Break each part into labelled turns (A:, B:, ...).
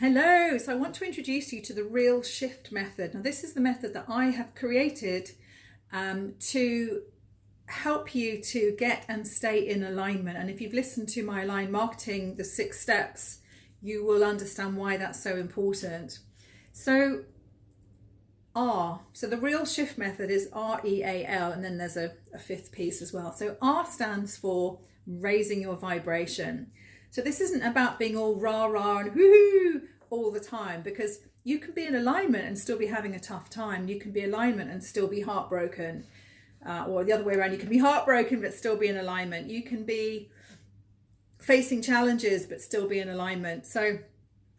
A: Hello, so I want to introduce you to the Real Shift method. Now, this is the method that I have created to help you to get and stay in alignment. And if you've listened to my Aligned Marketing, the 6 steps, you will understand why that's so important. So the Real Shift method is REAL, and then there's a fifth piece as well. So R stands for raising your vibration. So this isn't about being all rah-rah and woohoo all the time, because you can be in alignment and still be having a tough time. You can be in alignment and still be heartbroken, or the other way around. You can be heartbroken but still be in alignment. You can be facing challenges but still be in alignment. So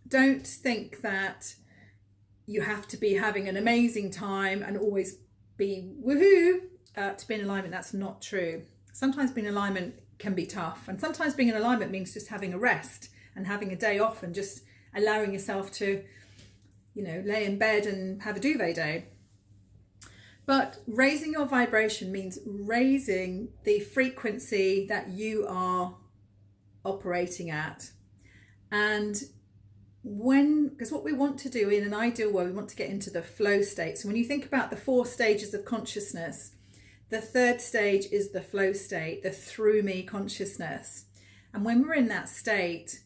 A: don't think that you have to be having an amazing time and always be woohoo to be in alignment. That's not true. Sometimes being in alignment can be tough, and sometimes being in alignment means just having a rest and having a day off and just allowing yourself to, lay in bed and have a duvet day. But raising your vibration means raising the frequency that you are operating at. And because what we want to do in an ideal world, we want to get into the flow state. So when you think about the 4 stages of consciousness, the 3rd stage is the flow state, the through me consciousness. And when we're in that state,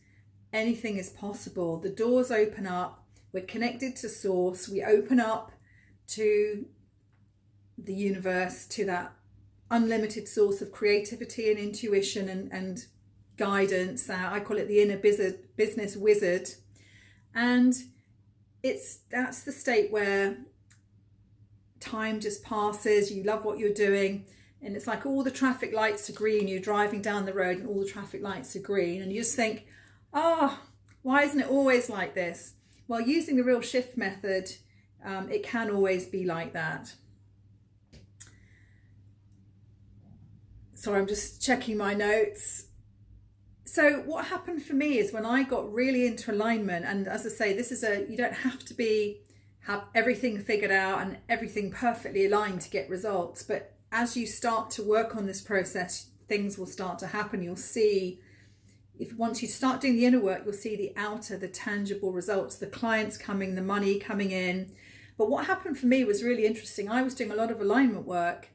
A: anything is possible. The doors open up, we're connected to source, we open up to the universe, to that unlimited source of creativity and intuition and guidance. I call it the inner business wizard. And that's the state where time just passes, you love what you're doing, and it's like all the traffic lights are green. You're driving down the road and all the traffic lights are green, and you just think, why isn't it always like this? Well, using the Real Shift method, it can always be like that. Sorry, I'm just checking my notes. So what happened for me is when I got really into alignment, and as I say, you don't have to have everything figured out and everything perfectly aligned to get results. But as you start to work on this process, things will start to happen. You'll see, once you start doing the inner work, you'll see the outer, the tangible results, the clients coming, the money coming in. But what happened for me was really interesting. I was doing a lot of alignment work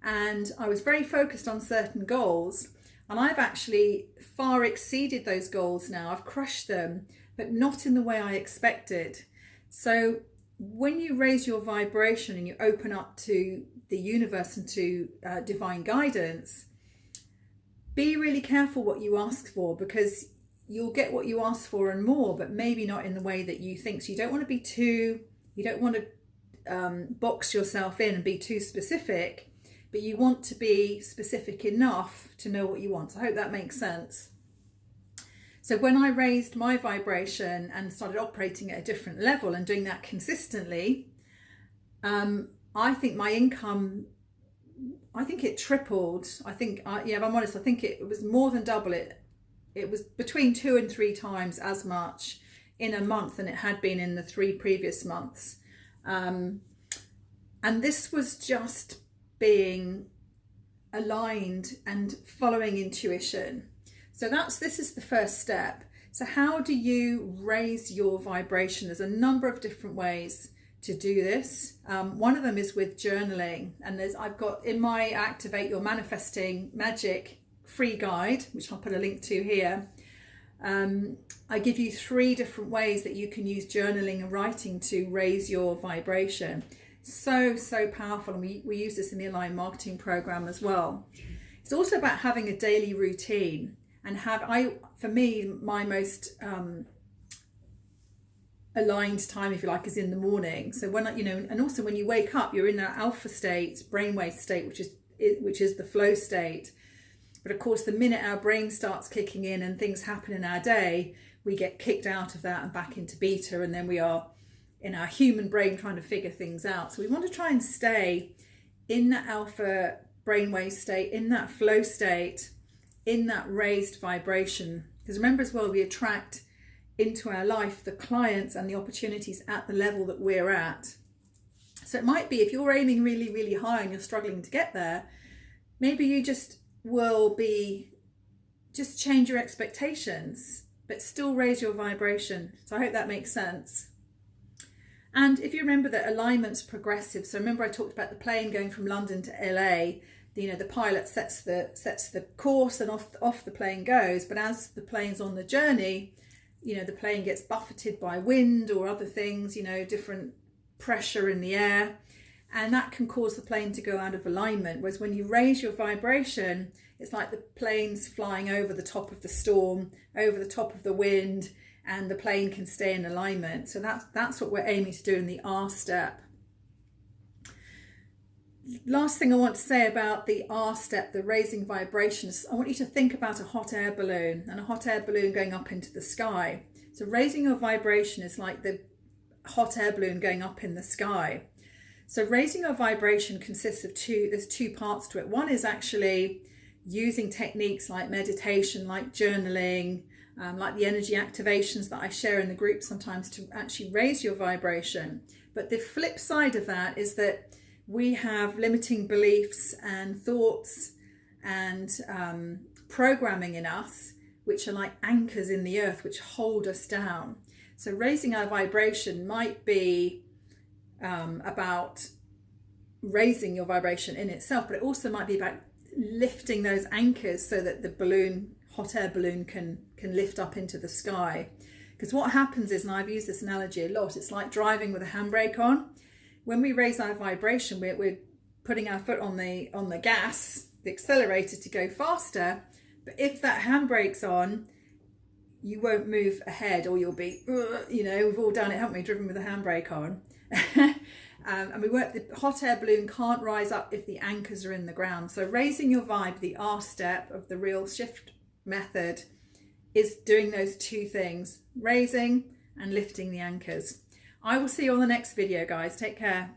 A: and I was very focused on certain goals. And I've actually far exceeded those goals now. I've crushed them, but not in the way I expected. So when you raise your vibration and you open up to the universe and to divine guidance, be really careful what you ask for, because you'll get what you ask for and more, but maybe not in the way that you think. So you don't want to box yourself in and be too specific, but you want to be specific enough to know what you want. So I hope that makes sense. So when I raised my vibration and started operating at a different level and doing that consistently, I think my income, it tripled. If I'm honest, I think it was more than double it. It was between 2 and 3 times as much in a month than it had been in the 3 previous months. And this was just being aligned and following intuition. So this is the first step. So how do you raise your vibration? There's a number of different ways to do this. One of them is with journaling, and I've got in my Activate Your Manifesting Magic free guide, which I'll put a link to here. I give you 3 different ways that you can use journaling and writing to raise your vibration. So powerful, and we use this in the Aligned Marketing program as well. It's also about having a daily routine, and for me, my most aligned time, if you like, is in the morning. So and also when you wake up, you're in that alpha state, brainwave state, which is the flow state. But of course, the minute our brain starts kicking in and things happen in our day, we get kicked out of that and back into beta, and then we are in our human brain trying to figure things out. So we want to try and stay in that alpha brainwave state, in that flow state, in that raised vibration. Because remember as well, we attract into our life the clients and the opportunities at the level that we're at. So it might be, if you're aiming really, really high and you're struggling to get there, maybe you just change your expectations but still raise your vibration. So I hope that makes sense. And if you remember that alignment's progressive, so remember I talked about the plane going from London to LA, the pilot sets the course and off the plane goes, but as the plane's on the journey, the plane gets buffeted by wind or other things, different pressure in the air, and that can cause the plane to go out of alignment. Whereas when you raise your vibration, it's like the plane's flying over the top of the storm, over the top of the wind, and the plane can stay in alignment. So that's what we're aiming to do in the R step. Last thing I want to say about the R step, the raising vibrations, I want you to think about a hot air balloon and a hot air balloon going up into the sky. So raising your vibration is like the hot air balloon going up in the sky. So raising your vibration consists of there's two parts to it. One is actually using techniques like meditation, like journaling, like the energy activations that I share in the group sometimes to actually raise your vibration. But the flip side of that is that we have limiting beliefs and thoughts and programming in us, which are like anchors in the earth, which hold us down. So raising our vibration might be about raising your vibration in itself, but it also might be about lifting those anchors so that the hot air balloon can lift up into the sky. Because what happens is, and I've used this analogy a lot, it's like driving with a handbrake on. When we raise our vibration, we're putting our foot on the gas, the accelerator, to go faster. But if that handbrake's on, you won't move ahead, or you'll be, we've all done it, haven't we? Driven with a handbrake on. And the hot air balloon can't rise up if the anchors are in the ground. So raising your vibe, the R step of the Real Shift method, is doing those two things, raising and lifting the anchors. I will see you on the next video, guys. Take care.